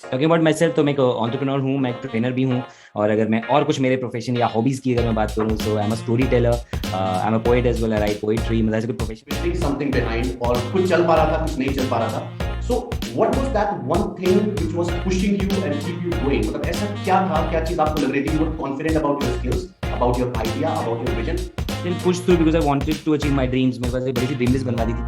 Talking about my self, तो मैं एक एंटरप्रेन्योर हूँ, मैं एक ट्रेनर भी हूँ। और अगर मैं और कुछ मेरे प्रोफेशन या हॉबीज़ की अगर मैं बात करूँ, so I am a story teller, I am a poet as well, I write poetry, मतलब ऐसे कोई प्रोफेशन समथिंग बिहाइंड, और कुछ चल पा रहा था कुछ नहीं चल पा रहा था। So what was that one thing which was pushing you and keep you going? मतलब ऐसा क्या था, क्या चीज आपको लग रही थी? You were confident about your skills, about your idea, about your vision? still pushed through because I wanted to achieve my dreams. मेरे पास एक बड़ी सी ड्रीम लिस्ट बनवा दी थी।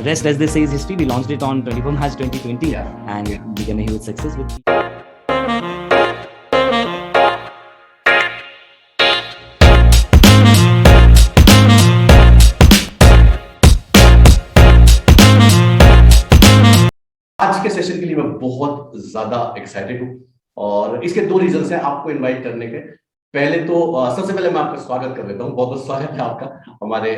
Rest as they say is history. We launched it on 24 March 2020 या and it became a huge success with आज के session के लिए मैं बहुत ज्यादा एक्साइटेड हूँ, और इसके दो रीजन हैं आपको इनवाइट करने के। पहले तो सबसे पहले मैं आपका स्वागत कर देता हूँ, बहुत बहुत स्वागत है आपका हमारे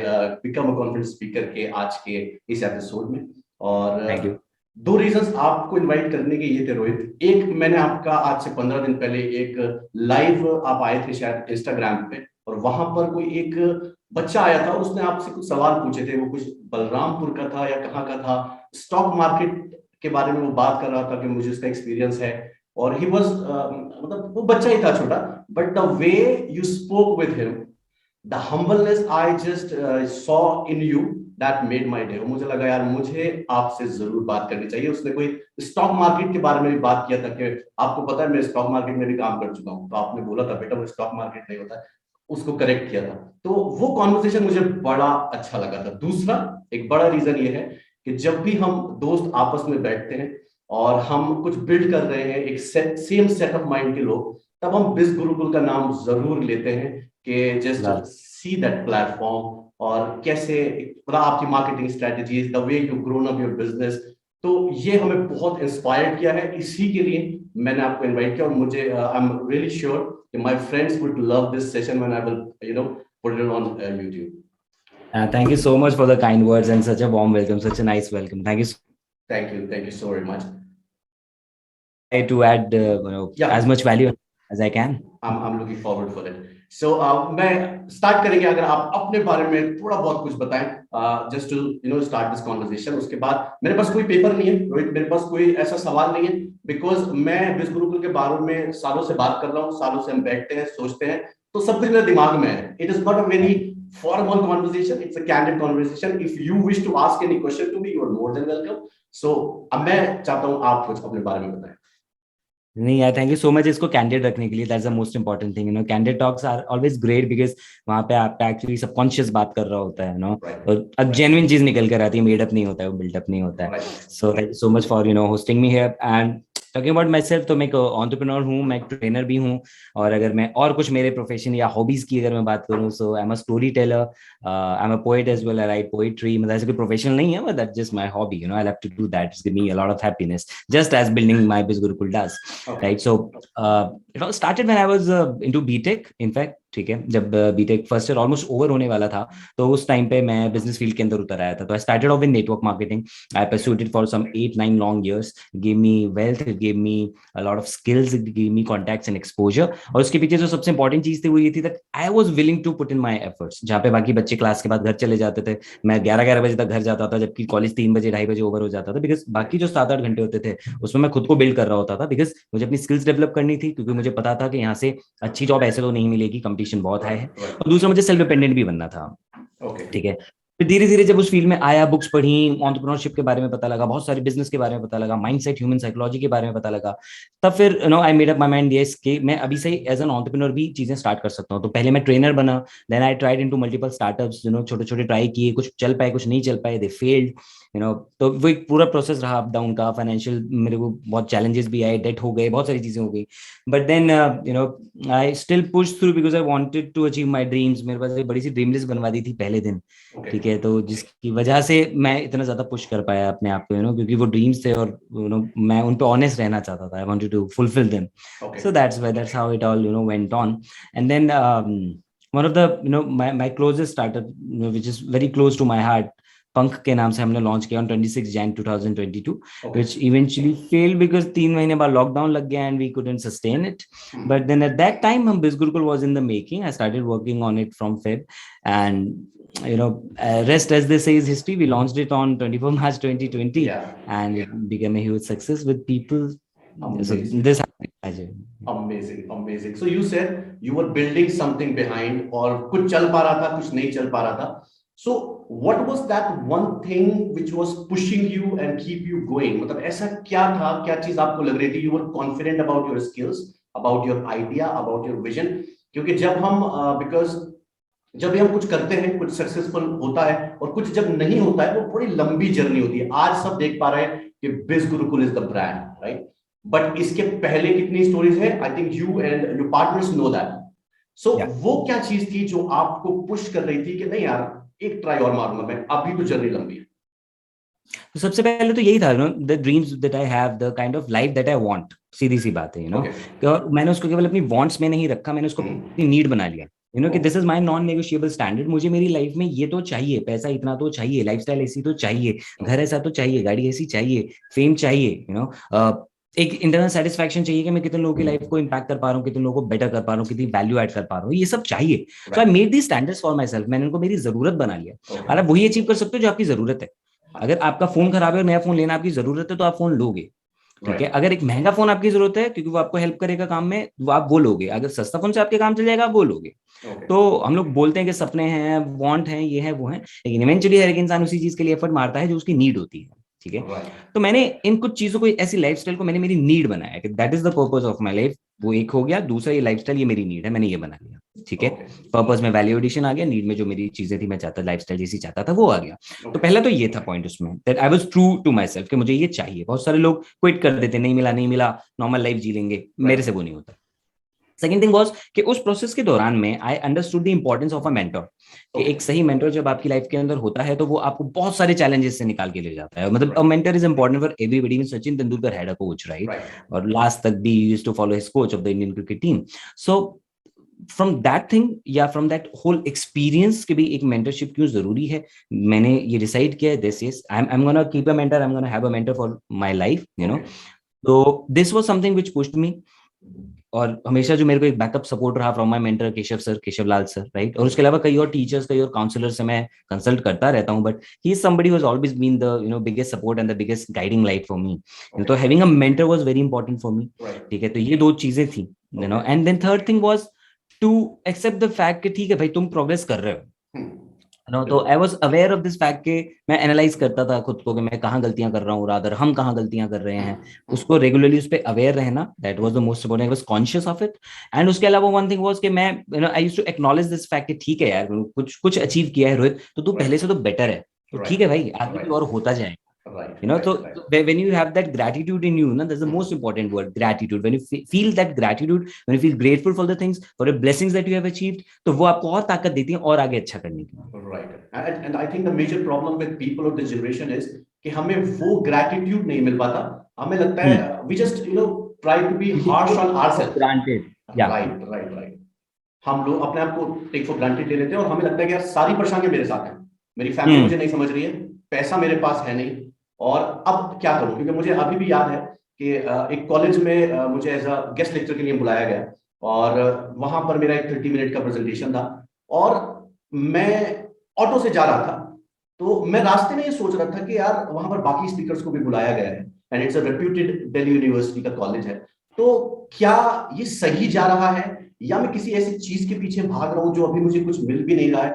बिकम अ कॉन्फिडेंस स्पीकर के आज के इस एपिसोड में। और Thank you. दो रीजंस आपको इनवाइट करने के ये थे रोहित। एक, मैंने आपका आज से 15 दिन पहले एक लाइव आप आए थे शायद इंस्टाग्राम पे, और वहां पर कोई एक बच्चा आया था, उसने आपसे कुछ सवाल पूछे थे। वो कुछ बलरामपुर का था या कहाँ का था, स्टॉक मार्केट के बारे में वो बात कर रहा था कि मुझे उसका एक्सपीरियंस है। और ही वॉज मतलब वो बच्चा ही था छोटा, but the way you spoke with him, the humbleness I just saw in you, that made my day. मुझे लगा यार मुझे आपसे जरूर बात करनी चाहिए। उसने कोई स्टॉक मार्केट के बारे में भी बात किया था कि आपको पता है मैं स्टॉक मार्केट में भी काम कर चुका हूं, तो आपने बोला था बेटा वो स्टॉक मार्केट नहीं होता है, उसको करेक्ट किया था। तो वो कॉन्वर्सेशन मुझे बड़ा अच्छा लगा था। दूसरा एक बड़ा रीजन ये है कि जब भी हम दोस्त आपस में बैठते हैं और हम कुछ बिल्ड कर रहे हैं एक सेम सेट ऑफ माइंड के लोग, तब हम बिज गुरुकुल का नाम जरूर लेते हैं कि just Love. See that platform, और कैसे मतलब आपकी marketing strategies, the way you grown up your business. तो ये हमें बहुत इंस्पायर किया है, इसी के लिए मैंने आपको इनवाइट किया। और मुझे आई एम रियली श्योर कि my friends would love this session when I will put it on YouTube. Thank you so much for the kind words and such a warm welcome, such a nice welcome. Thank you so thank you so very much. much to add या as much value as I can. I'm looking forward for it. So मैं start करेंगे, अगर आप अपने बारे में थोड़ा बहुत कुछ बताएं, just to start this conversation. उसके बाद मेरे पास कोई पेपर नहीं है रोहित, मेरे पास कोई ऐसा सवाल नहीं है, बिकॉज मैं बिज गुरुकुल के बारे में सालों से बात कर रहा हूँ, सालों से हम बैठते हैं सोचते हैं, तो सब कुछ मेरे दिमाग में है। It is not a very formal conversation, it's a candid conversation. If you wish to ask any question to me, you are more than welcome. So अब मैं चाहता हूँ आप कुछ अपने बारे में बताएं। नहीं यार, थैंक यू सो मच इसको कैंडिड रखने के लिए। That's the most important thing, candid talks are always great because वहाँ पे आप एक्चुअली सबकॉन्शियस बात कर रहा होता है राइट, और अब जेन्युइन चीज निकल कर आती है, मेडअप नहीं होता है, वो बिल्डअप नहीं होता है। Right. So thank you so much for hosting me here and talking about my self, तो मैं एक एंटरप्रेन्योर हूँ, मैं एक ट्रेनर भी हूँ। और अगर मैं और कुछ मेरे प्रोफेशन या हॉबीज की अगर मैं बात करूँ, so I am a story teller, I am a poet as well, I write poetry, मतलब ऐसे कोई प्रोफेशनल नहीं है, but that's just my hobby, I love to do that, it's give me a lot of happiness just as building my Biz Gurukul does, okay. Right? So it all started when I was into BTech, in fact, ठीक है, जब BTech first year almost over होने वाला था, तो उस time पे मैं बिजनेस फील्ड के अंदर उतर आया था। तो I started off in network marketing, I pursued it for some 8-9 long years, give me wealth, give me a lot of skills, give me contacts and exposure. और उसके पीछे जो सबसे इंपॉर्टेंट चीज थी वो ये थी that I was willing to put in my efforts. जहाँ पे बाकी बच्चे क्लास के बाद घर चले जाते थे, मैं 11-11 बजे तक घर जाता था, जबकि कॉलेज 3 बजे 2:30 बजे ओवर हो जाता था, बिकॉज बाकी जो 7-8 घंटे होते थे उसमें मैं खुद को बिल्ड कर रहा होता था, बिकॉज मुझे अपनी स्किल्स डेवलप करनी थी, क्योंकि मुझे पता था कि यहाँ से अच्छी जॉब ऐसे तो नहीं मिलेगी, कंपटीशन बहुत हाई है। Right, right. और दूसरा मुझे सेल्फ डिपेंडेंट भी बनना था, ओके। ठीक है। फिर धीरे धीरे जब उस फील्ड में आया, बुक्स पढ़ी, एंटरप्रेन्योरशिप के बारे में पता लगा, बहुत सारे बिजनेस के बारे में पता लगा, माइंडसेट, ह्यूमन साइकोलॉजी के बारे में पता लगा, तब फिर I made up my mind yes कि मैं अभी से एज एन एंटरप्रेन्योर भी चीजें स्टार्ट कर सकता हूँ। तो पहले मैं ट्रेनर बना, then I tried into multiple startups, छोटे छोटे ट्राई किए, कुछ चल पाए कुछ नहीं चल पाए, दे फेल्ड, तो वो एक पूरा प्रोसेस रहा अप डाउन का। फाइनेंशियल मेरे को बहुत चैलेंजेस भी आए, डेट हो गए, बहुत सारी चीजें हो गई, but then I still push through because I wanted to achieve my dreams. मेरे पास एक बड़ी सी ड्रीम लिस्ट बनवा दी थी पहले दिन, ओके। ठीक है, तो जिसकी वजह से मैं इतना ज्यादा पुश कर पाया अपने आप को, क्योंकि वो ड्रीम्स थे और मैं उन पे ऑनेस्ट रहना चाहता था, I wanted to fulfil them. Okay. So that's how it all went on. And then one of the my closest startup, which is very close to my heart, पंख के नाम से हमने लॉन्च किया on 26 Jan 2022, okay. which eventually failed because 3 महीने बाद lockdown लग गया and we couldn't sustain it. But then at that time हम BizGurukul was in the making. I started working on it from Feb, and rest as they say is history. We launched it on 24 March 2020 या and it became a huge success with people Amazing. this Amazing. So you said you were building something behind, और कुछ चल पा रहा था, कुछ नहीं चल पा रहा था. So what was that one thing which was pushing you and keep you going? मतलब ऐसा क्या था, क्या चीज आपको लग रही थी? You were confident about your skills, about your idea, about your vision. क्योंकि जब हम because जब भी हम कुछ करते हैं, कुछ सक्सेसफुल होता है और कुछ जब नहीं होता है, वो बड़ी लंबी जर्नी होती है. आज सब देख पा रहे हैं कि Biz Gurukul is the brand, right? But इसके पहले कितनी स्टोरीज है? I think you and your partners know that. So वो क्या चीज थी जो आपको पुश कर रही थी कि नहीं यार, एक ट्राई और मारूंगा मैं, अभी तो जर्नी लंबी है? तो सबसे पहले तो यही था, the dreams that I have, the kind of life that I want. सीधी सी बात है, और मैंने उसको केवल अपनी वांट्स में नहीं रखा, मैंने उसको अपनी नीड बना लिया. कि this is my non negotiable standard. मुझे मेरी लाइफ में ये तो चाहिए, पैसा इतना तो चाहिए, लाइफस्टाइल ऐसी तो चाहिए, घर ऐसा तो चाहिए, गाड़ी ऐसी चाहिए, फेम चाहिए, एक इंटरनल सेटिस्फैक्शन चाहिए कि मैं कितने लोगों की लाइफ को इंपैक्ट कर पा रहा हूँ, कितने लोगों को बेटर कर पा रहा हूँ, कितनी वैल्यू ऐड कर पा रहा हूँ, ये सब चाहिए. So I made the standards for myself. मैंने उनको मेरी जरूरत बना लिया. और आप वही अचीव कर सकते हो जो आपकी जरूरत है. अगर आपका फोन खराब है और नया फोन लेना आपकी जरूरत है तो आप फोन लोगे. ठीक है, अगर एक महंगा फोन आपकी जरूरत है क्योंकि वो आपको हेल्प करेगा काम में, वो आप वो लोगे. अगर सस्ता फोन से आपके काम चल जाएगा, आप वो लोगे. तो हम लोग बोलते हैं कि सपने हैं, वांट हैं, ये है वो है, लेकिन इवेंचुअली हर एक इंसान उसी चीज के लिए एफर्ट मारता है जो उसकी नीड होती है. ठीक है, तो मैंने इन कुछ चीजों को, ऐसी लाइफस्टाइल को मैंने मेरी नीड बनाया कि that is the purpose of my life. वो एक हो गया. दूसरा, ये लाइफस्टाइल ये मेरी नीड है, मैंने ये बना लिया. ठीक है, पर्पस में वैल्यू एडिशन आ गया, नीड में जो मेरी चीजें थी, मैं चाहता लाइफस्टाइल जैसी चाहता था, वो आ गया. तो पहला तो ये था पॉइंट उसमें, that I was true to myself कि मुझे ये चाहिए. बहुत सारे लोग क्विट कर देते, नहीं मिला, नॉर्मल लाइफ जी लेंगे. मेरे से वो नहीं होता. सेकेंड थिंग वॉज कि उस प्रोसेस के दौरान में I understood the importance of a mentor. कि एक सही मेंटर जब आपकी लाइफ के अंदर होता है तो वो आपको बहुत सारे चैलेंजेस से निकाल के ले जाता है. मतलब a mentor is important for everybody. Sachin Tendulkar had a coach, right? और लास्ट तक भी used to follow his coach of the Indian cricket team. So from that thing या फ्रॉम दैट होल एक्सपीरियंस के भी एक मेंटरशिप क्यों जरूरी है, मैंने ये डिसाइड किया है. This is I am gonna keep a mentor, I am gonna have a mentor for my life. तो this was something which pushed me. और हमेशा जो मेरे को एक बैकअप सपोर्ट रहा from my mentor Keshav sir, Keshav Lal sir, right? और उसके अलावा कई और टीचर्स, कई और काउंसलर से मैं कंसल्ट करता रहता हूँ, but he is somebody who has always been the biggest support and the biggest guiding light for me. तो having a mentor was very important for me. ठीक है, तो ये दो चीजें थी. And then third thing was to accept the fact कि ठीक है भाई, तुम प्रोग्रेस कर रहे हो. तो I was aware of this fact के मैं एनालाइज करता था खुद को कि मैं कहाँ गलतियां कर रहा हूँ, रादर हम कहाँ गलतियां कर रहे हैं. उसको रेगुलरली उस पर अवेयर रहना, that was the most important. I was conscious of it. And उसके अलावा वन थिंग वाज कि मैं I used to acknowledge this fact कि ठीक है यार, कुछ अचीव किया है रोहित, तो तू पहले से तो बेटर है, तो ठीक है भाई, आगे भी और होता जाएगा. So when you have that gratitude in you, that's the most important word, gratitude. When you feel that gratitude, when you feel grateful for the things, for the blessings that you have achieved, तो वो आपको और ताकत देती है और आगे अच्छा करने की. Right. And I think the major problem with people of this generation is कि हमें वो gratitude नहीं मिल पाता. हमें लगता है we just try to be harsh on ourselves. Granted. Yeah. Right. हम लोग अपने आप को take for granted ले लेते हैं और हमें लगता है कि यार सारी परेशानियां मेरे साथ हैं, मेरी फैमिली मुझे नहीं समझ रही है, पैसा मेरे पास है नहीं, और अब क्या करूं? क्योंकि मुझे अभी भी याद है कि एक कॉलेज में मुझे एज अ गेस्ट लेक्चर के लिए बुलाया गया और वहां पर मेरा एक 30 मिनट का प्रेजेंटेशन था और मैं ऑटो से जा रहा था. तो मैं रास्ते में ये सोच रहा था कि यार वहां पर बाकी स्पीकर्स को भी बुलाया गया है and it's a reputed Delhi university का कॉलेज है, तो क्या ये सही जा रहा है या मैं किसी ऐसी चीज के पीछे भाग रहा हूं जो अभी मुझे कुछ मिल भी नहीं रहा है?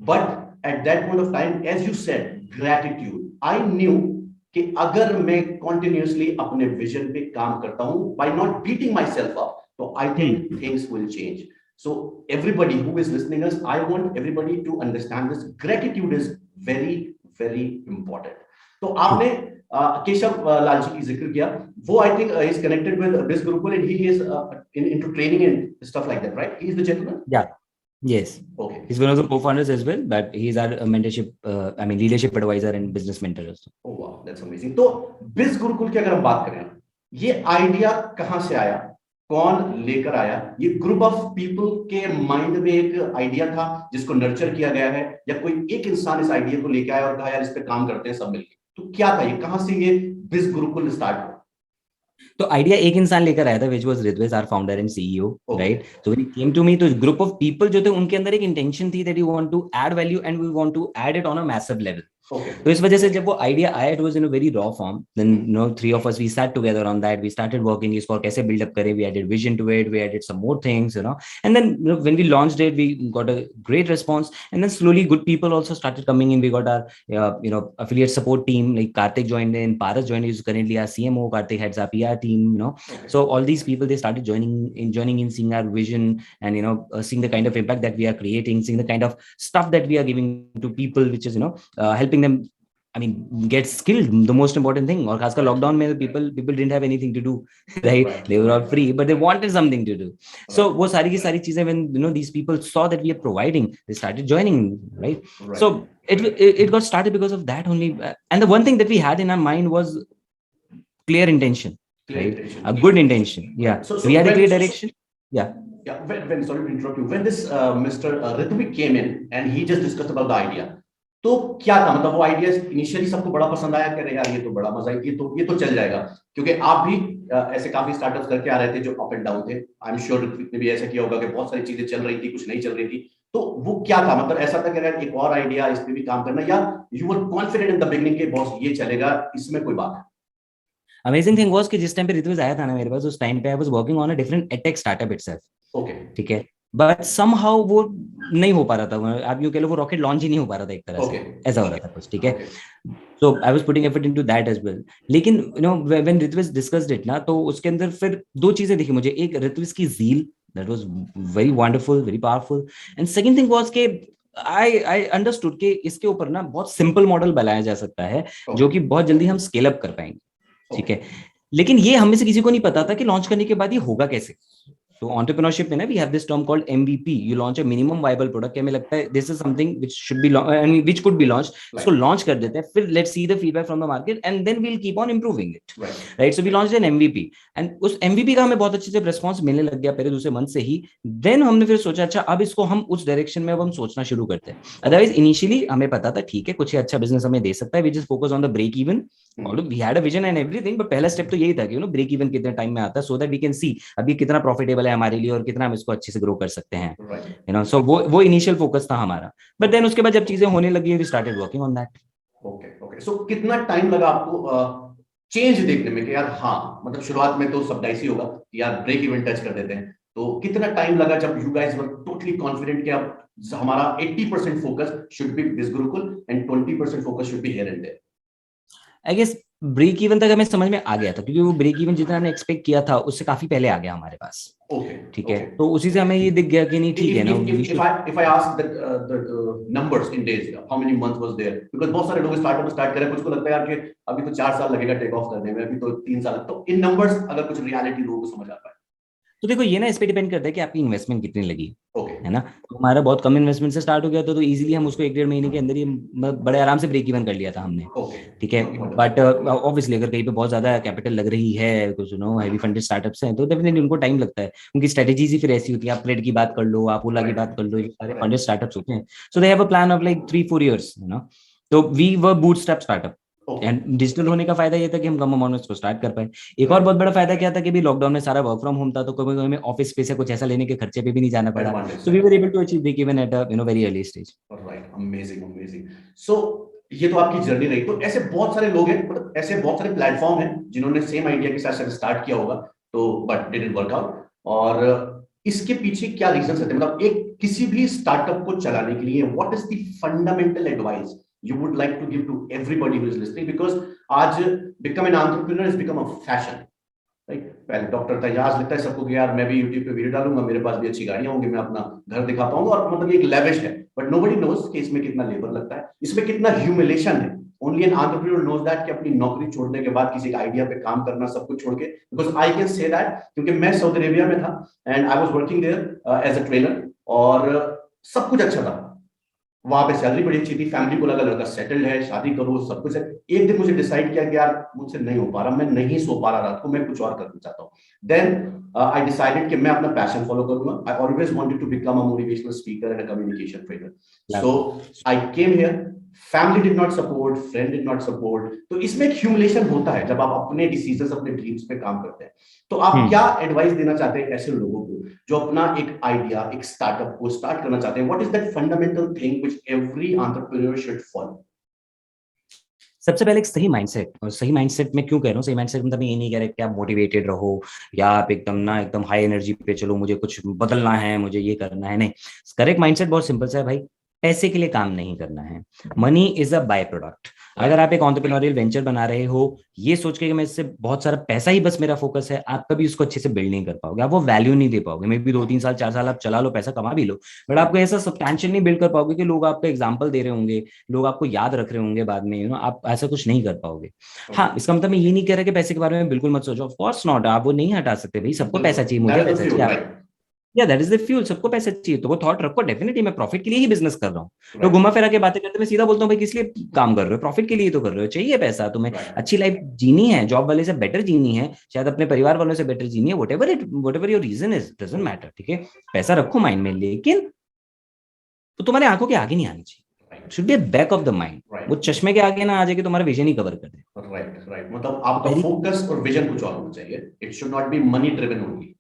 But at that point of time, as you said, gratitude, I knew कि अगर मैं कॉन्टिन्यूसली अपने विजन पे काम करता हूं by not beating myself up, तो I think things will change. So everybody who is listening us, I want everybody to understand this. Gratitude is very very important. तो आपने केशव लाल जी की जिक्र किया, वो I think is connected with Biz Gurukul and he is into training and stuff like that, right? He is the gentleman. Yeah. Yes. Okay. He's one of the co-founders as well, but he's our mentorship, leadership advisor and business mentor also. Oh wow, that's amazing. तो बिज गुरुकुल की अगर हम बात करें, ये idea कहाँ से आया, कौन लेकर आया? ये ग्रुप ऑफ पीपल के माइंड में एक आइडिया था जिसको नर्चर किया गया है, या कोई एक इंसान इस आइडिया को लेकर आया और कहा यार इस पे काम करते हैं सब मिलकर? तो क्या था ये, कहाँ से ये बिज गुरुकुल स्टार्ट हुआ? तो आइडिया एक इंसान लेकर आया था, which was Ridvez, our founder and CEO, right? So when he came to me, तो ग्रुप ऑफ पीपल जो थे उनके अंदर एक इंटेंशन थी that you want to add value and we want to add it on a massive level. Okay तो इस वजह से जब वो आइडिया आया, it was in a very raw form, then three of us we sat together on that, we started working इसको और कैसे बिल्ड अप करें, we added vision to it, we added some more things, and then when we launched it, we got a great response, and then slowly good people also started coming in. We got our affiliate support team, like Karthik joined in, Paras joined, is currently our CMO. Karthik heads our PR team, okay so all these people, they started joining in, seeing our vision, and seeing the kind of impact that we are creating, seeing the kind of stuff that we are giving to people, which is helping them, I mean, get skilled, the most important thing. और खासकर right lockdown में people didn't have anything to do, right? right They were all free, but they wanted something to do. So right वो सारी की सारी चीजें, when these people saw that we are providing, they started joining, right? right So it got started because of that only. And the one thing that we had in our mind was clear intention, clear right? intention A good intention. Yeah, right so we had a when clear direction. Yeah. yeah when sorry to interrupt you, when this Mr. Ritvik came in and he just discussed about the idea, तो क्या था, मतलब वो idea initially सबको बड़ा पसंद आया, कह रहे यार ये तो बड़ा मजा है, ये तो चल जाएगा, क्योंकि आप भी ऐसे काफी स्टार्टअप्स करके आ रहे थे जो अप एंड डाउन थे। आई एम श्योर ऋत्विक ने भी ऐसा किया होगा कि बहुत सारी चीजें चल रही थी, कुछ नहीं चल रही थी, तो वो क्या था, मतलब ऐसा था कि यार एक और आइडिया, इस पे भी काम करना, या you were confident in the beginning के बॉस ये चलेगा, इसमें कोई बात है? अमेजिंग थिंग वाज कि जिस टाइम पे ऋत्विज आया था ना मेरे पास, उस टाइम पे आई was working on a different edtech startup itself, okay ठीक है, बट समहाउ वो नहीं हो पा रहा था, आप यूं कह लो वो रॉकेट लॉन्च ही नहीं हो पा रहा था एक तरह ओके से, ऐसा हो रहा था कुछ, ठीक है। Okay so I was putting effort into that as well, लेकिन व्हेन ऋत्विज डिस्कस्ड इट ना, तो उसके अंदर फिर दो चीजें दिखी मुझे, एक ऋत्विज की zeal, that was very wonderful, very powerful, and second thing was के आई अंडरस्टूड कि इसके ऊपर ना बहुत सिंपल मॉडल बनाया जा सकता है, जो कि बहुत जल्दी हम स्केल अप कर पाएंगे, ठीक है। लेकिन ये हम में से किसी को नहीं पता था कि लॉन्च करने के बाद ये होगा कैसे। तो एंटरप्रेन्योरशिप में ना we have this term called MVP, you launch a minimum viable product, हमें लगता है this is something which should be which could be launch, इसको लॉन्च कर देते हैं, फिर let's see the feedback from the market and then we will keep on improving it, right. So we launched an MVP, and उस MVP का हमें बहुत अच्छे से रिस्पांस मिलने लग गया पहले दूसरे मंथ से ही। देन हमने फिर सोचा अच्छा अब इसको हम उस डायरेक्शन में अब हम सोचना शुरू करते हैं। अदरवाइज इनिशियली हमें पता था ठीक है कुछ अच्छा बिजनेस हमें दे सकता है, we just focus on the break even, although we had a vision and everything, but पहला स्टेप तो यही था कि ब्रेक इवन कितने टाइम में आता है, so that we can see अभी कितना प्रॉफिटेबल है हमारे लिए और कितना हम इसको अच्छे से ग्रो कर सकते हैं, सो वो इनिशियल फोकस था हमारा। बट देन उसके बाद जब चीजें होने लगी, we started working on that. Okay okay so कितना टाइम लगा आपको चेंज देखने में कि यार हाँ, मतलब शुरुआत में तो सब डाइसी होगा कि यार ब्रेक इवन टच कर देते हैं, तो कितना टाइम लगा जब you guys were totally confident कि अब हमारा 80% focus should be this Gurukul and 20% focus should be here and there? I guess break even तक हमें समझ में आ गया था, क्योंकि वो ब्रेक इवन जितना हमने एक्सपेक्ट किया था उससे काफी पहले आ गया हमारे पास, ठीक है। तो उसी से हमें ये दिख गया कि नहीं ठीक है ना, if I ask the numbers in days, how many months was there, because बहुत सारे लोग स्टार्टअप स्टार्ट करें, कुछ को लगता है यार कि अभी तो 4 साल लगेगा टेक ऑफ करने में, अभी तो 3 साल, तो इन नंबर्स अगर कुछ रियलिटी लोगों को समझ आ पाए। तो देखो ये ना इस पे डिपेंड करता है कि आपकी इन्वेस्टमेंट कितनी लगी, ओके है ना। तो हमारा बहुत कम इन्वेस्टमेंट से स्टार्ट हो गया था, तो इजीली हम उसको 1-1.5 महीने के अंदर ही बड़े आराम से ब्रेक इवन कर लिया था हमने, ओके ठीक है। बट ऑब्वियसली अगर कहीं पे बहुत ज्यादा कैपिटल लग रही है, कुछ हैवी फंडेड स्टार्टअप्स हैं, तो डेफिनेटली उनको टाइम लगता है, उनकी स्ट्रेटेजीज ही फिर ऐसी होती है। आप क्रेड की बात कर लो, आप ओला की बात कर लो, ये सारे फंडेड स्टार्टअप्स होते हैं, so they have a plan of like 3-4 years, है ना। तो we were bootstrap startup, and digital होने का फायदा ये था कि हम कम अमाउंट में इसको स्टार्ट कर पाए। एक और बहुत बड़ा फायदा क्या था कि भी लॉकडाउन में सारा वर्क फ्रॉम होम था, तो कभी हमें ऑफिस स्पेस या कुछ ऐसा लेने के खर्चे पे भी नहीं जाना पड़ा, so we were able to achieve break even at a very early stage. Right, amazing amazing. So ये तो आपकी जर्नी रही, तो ऐसे बहुत सारे लोग हैं, मतलब ऐसे बहुत सारे प्लेटफॉर्म हैं जिन्होंने सेम आइडिया के साथ स्टार्ट किया होगा, तो बट डिडंट वर्क आउट, और इसके पीछे क्या रीजंस रहते हैं, मतलब एक किसी भी स्टार्टअप को चलाने के लिए what is the fundamental advice you would like to give to everybody who is listening, because आज become an entrepreneur has become a fashion, right? पहले डॉक्टर था, आज लगता है सबको कि यार मैं भी यूट्यूब पे वीडियो डालूंगा, मेरे पास भी अच्छी गाड़ियां होंगी, मैं अपना घर दिखा पाऊंगा, और मतलब ये एक लेविश है, बट नोबडी नोज कि इसमें कितना लेबर लगता है, इसमें कितना ह्यूमिलेशन है। Only an entrepreneur knows that कि अपनी नौकरी छोड़ने के बाद किसी आइडिया पे काम करना, सब कुछ छोड़ के, because I can say that, क्योंकि मैं सऊदी अरेबिया में था and I was working there as a trainer, और सब कुछ अच्छा था, वहां पे सैलरी बड़ी अच्छी थी, फैमिली को लगा लड़का सेटल्ड है, शादी करो, सब कुछ है। एक दिन मुझे डिसाइड किया कि यार मुझसे नहीं हो पा रहा, मैं नहीं सो पा रहा रात को, मैं कुछ और करना चाहता हूँ। देन आई डिसाइडेड कि मैं अपना पैशन फॉलो करूंगा। I always wanted to become a motivational speaker and a communication trainer, so I came here. Family did not support, friend did not support, तो इसमें एक ह्यूमिलेशन होता है जब आप अपने डिसीजंस, अपने ड्रीम्स पे काम करते हैं। तो आप क्या एडवाइस देना चाहते हैं ऐसे लोगों को जो अपना एक आइडिया, एक स्टार्टअप को स्टार्ट करना चाहते हैं? What is that fundamental thing which every entrepreneur should follow? सबसे पहले एक सही माइंडसेट, और सही माइंडसेट में क्यों कह रहा हूँ, सही माइंडसेट मतलब ये नहीं कह रहा कि आप मोटिवेटेड रहो या आप एकदम हाई एनर्जी पे चलो, मुझे कुछ बदलना है, मुझे ये करना है, नहीं। करेक्ट माइंडसेट बहुत सिंपल सा है भाई, पैसे के लिए काम नहीं करना है। Money is a by product. अगर आप एक एंटरप्रेन्योरियल वेंचर बना रहे हो ये सोच के कि मैं इससे बहुत सारा पैसा ही बस मेरा फोकस है, आप कभी उसको अच्छे से बिल्ड नहीं कर पाओगे, आप वो वैल्यू नहीं दे पाओगे। मे बी 2 3 साल 4 साल आप चला लो, पैसा कमा भी लो, बट आपको ऐसा सब्सटैंशियल नहीं बिल्ड कर पाओगे कि लोग आपका एग्जाम्पल दे रहे होंगे, लोग आपको याद रख रहे होंगे बाद में, आप ऐसा कुछ नहीं कर पाओगे। हाँ, इसका मतलब मैं ये नहीं कह रहा कि पैसे के बारे में बिल्कुल मत सोचो, ऑफ कोर्स नॉट, आप वो नहीं हटा सकते भाई, सबको पैसा चाहिए, मुझे पैसा चाहिए, आप, या दैट इज द फ्यूल, सबको पैसा चाहिए, तो वो थॉट रखो डेफिनेटली मैं प्रॉफिट के लिए ही बिजनेस कर रहा हूँ। तो घुमा फिरा के बातें करते मैं सीधा बोलता हूँ भाई किस लिए काम कर रहे हो, प्रॉफिट के लिए तो कर रहे हो, चाहिए पैसा तुम्हें, अच्छी लाइफ जीनी है, जॉब वाले से बेटर जीनी है, शायद अपने परिवार वालों से बेटर जीनी है, whatever your reason is doesn't matter, ठीक है, पैसा रखो माइंड में, लेकिन तो तुम्हारे आंखों के आगे नहीं आनी चाहिए, should be back of the mind, वो चश्मे के आगे ना आ जाए कि तुम्हारा विजन ही कवर कर दे। राइट राइट, मतलब आपका फोकस और विजन कुछ और होना चाहिए, it should not be money driven only.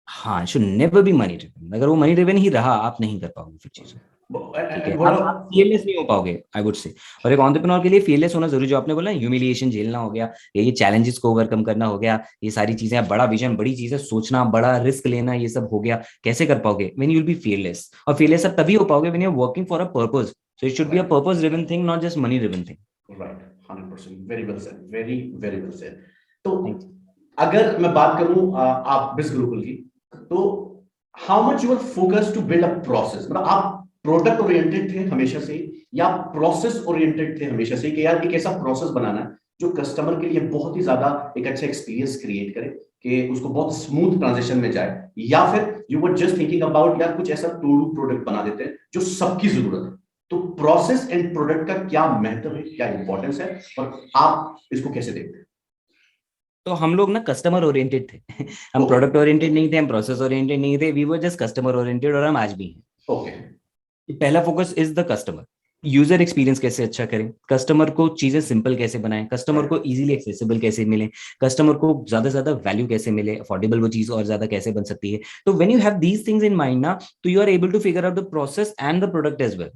हाँ, should never be money driven, अगर वो मनी ड्रिवन ही रहा आप नहीं कर पाओगे फिर चीजें, ठीक है, आप fearless नहीं हो पाओगे, आई वुड से। और एक एंटरप्रेन्योर के लिए fearless होना जरूरी, जो आपने बोला ह्यूमिलिएशन झेलना हो गया, ये चैलेंजेस को ओवरकम करना हो गया, ये सारी चीजें, बड़ा विजन, बड़ी चीजें सोचना, बड़ा रिस्क लेना, ये सब हो गया, कैसे कर पाओगे, when you will be fearless, और fearless आप तभी हो पाओगे when you are working for a purpose, so it should be a purpose driven thing, not just money driven thing. Right, 100%, very well said, very very well said. तो अगर मैं बात करूं आप बिज गुरुकुल की, तो how much you are focus to build a process, मतलब आप प्रोडक्ट ओरिएंटेड थे हमेशा से या प्रोसेस ओरिएंटेड थे हमेशा से, कि यार एक ऐसा प्रोसेस बनाना है जो कस्टमर के लिए बहुत ही ज्यादा एक अच्छा एक्सपीरियंस क्रिएट करे, कि उसको बहुत स्मूथ ट्रांजिशन में जाए, या फिर you were just thinking about यार कुछ ऐसा टू प्रोडक्ट बना देते हैं जो सबकी जरूरत है। तो प्रोसेस एंड प्रोडक्ट का क्या महत्व है, क्या इंपॉर्टेंस है, और आप इसको कैसे देखते हैं? तो हम लोग ना कस्टमर ओरिएंटेड थे हम प्रोडक्ट ओरिएंटेड नहीं थे, हम प्रोसेस ओरिएंटेड नहीं थे, we were just customer oriented, और हम आज भी हैं। ओके, पहला focus is the customer, user experience कैसे अच्छा करें, कस्टमर को चीजें सिंपल कैसे बनाएं, कस्टमर को इजीली एक्सेसिबल कैसे मिले, कस्टमर को ज्यादा से ज्यादा वैल्यू कैसे मिले, अफोर्डेबल वो चीज और ज्यादा कैसे बन सकती है। तो when you have these things in mind ना, तो you are able to figure out the process and the product as well,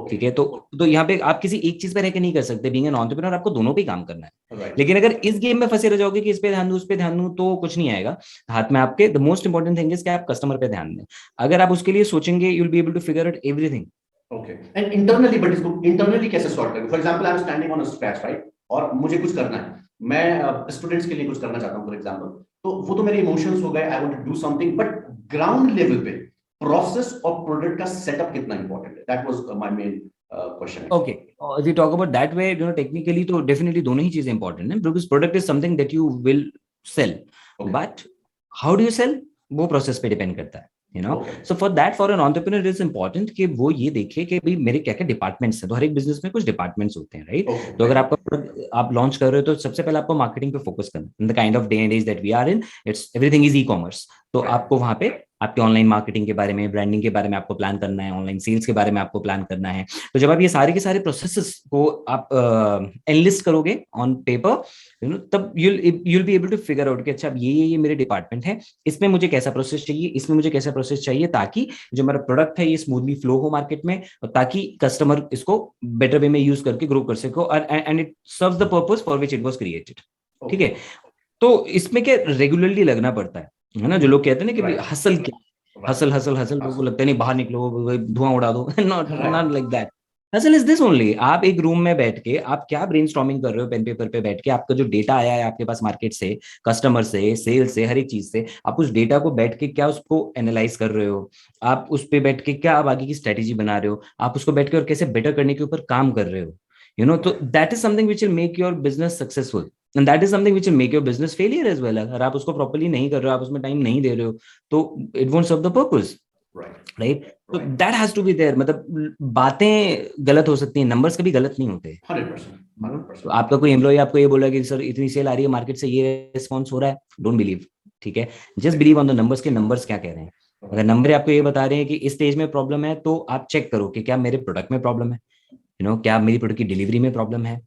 ठीक है। तो यहाँ पे आप किसी एक चीज पे रह के नहीं कर सकते, बीइंग एन एंटरप्रेन्योर आपको दोनों पे काम करना है। लेकिन अगर इस गेम में फंसे रह जाओगे कि इस पे ध्यान दूं उस पे ध्यान दूं, तो कुछ नहीं आएगा हाथ में आपके। The most important thing is कि आप कस्टमर पे ध्यान दें, अगर आप उसके लिए सोचेंगे you will be able to figure out everything. Okay, and internally, but इसको इंटरनली कैसे सॉर्ट करें? For example I am standing on a scratch, right, और मुझे कुछ करना है, मैं स्टूडेंट्स के लिए कुछ करना चाहता हूं फॉर एग्जांपल, तो वो तो मेरे इमोशंस हो गए, I want to do something, but ground level पे प्रोसेस और प्रोडक्ट का सेटअप कितना इंपॉर्टेंट है, that was my main question. Okay, if you talk about that way, technically तो डेफिनेटली दोनों ही चीजें इंपॉर्टेंट है, because product is something that you will sell, but how do you sell, वो process पे depend करता है, so for that, for an entrepreneur is important कि वो ये देखे कि भाई मेरे क्या क्या डिपार्टमेंट्स हैं। तो हर एक बिजनेस में कुछ डिपार्टमेंट्स होते हैं, राइट। तो अगर आपका आप लॉन्च कर रहे हो तो सबसे पहले आपको मार्केटिंग पे फोकस करना, in the kind of day and age that we are in, it's everything is e commerce. तो आपको वहां पे आपके ऑनलाइन मार्केटिंग के बारे में, ब्रांडिंग के बारे में आपको प्लान करना है, ऑनलाइन सेल्स के बारे में आपको प्लान करना है। तो जब आप ये सारे के सारे प्रोसेसेस को आप एनलिस्ट करोगे ऑन पेपर, तब you'll be able to figure out कि अच्छा अब ये मेरे डिपार्टमेंट है, इसमें मुझे कैसा प्रोसेस चाहिए, इसमें मुझे कैसा प्रोसेस चाहिए, ताकि जो मेरा प्रोडक्ट है ये स्मूथली फ्लो हो मार्केट में, और ताकि कस्टमर इसको बेटर वे में यूज करके ग्रो कर सको, and it serves the purpose for which it was created, ठीक है। तो इसमें क्या रेगुलरली लगना पड़ता है ना, जो लोग कहते हैं ना कि हसल क्या, हसल हसल हसल, लोगों को लगता है नहीं बाहर निकलो धुआं उड़ा दो, not like that. Hustle is this only, आप एक रूम में बैठ के आप क्या ब्रेनस्टॉर्मिंग कर रहे हो, पेन पेपर पे बैठ के, आपका जो डेटा आया है आपके पास मार्केट से, कस्टमर से, सेल से, हर एक चीज से, आप उस डेटा को बैठ के क्या उसको एनालाइज कर रहे हो, आप उस पे बैठ के क्या आप आगे की स्ट्रेटेजी बना रहे हो, आप उसको बैठ के और कैसे बेटर करने के ऊपर काम कर रहे हो, तो that is something which will make your business successful, and that is something which will make your business failure as well. अगर आप उसको प्रॉपर्ली नहीं कर रहे हो, आप उसमें टाइम नहीं दे रहे हो, तो it won't serve the purpose, right. तो that has to be there, मतलब बातें गलत हो सकती हैं, नंबर्स कभी गलत नहीं होते। 100%। तो आपका कोई एम्प्लॉय आपको ये बोला कि सर इतनी सेल आ रही है मार्केट से, ये रिस्पॉन्स हो रहा है, डोंट बिलीव, ठीक है, just believe on the numbers, के नंबर्स क्या कह रहे हैं। अगर नंबर आपको ये बता रहे हैं कि इस स्टेज में प्रॉब्लम है, तो आप चेक करो कि क्या मेरे प्रोडक्ट में प्रॉब्लम है, क्या मेरी प्रोडक्ट की डिलीवरी में प्रॉब्लम है,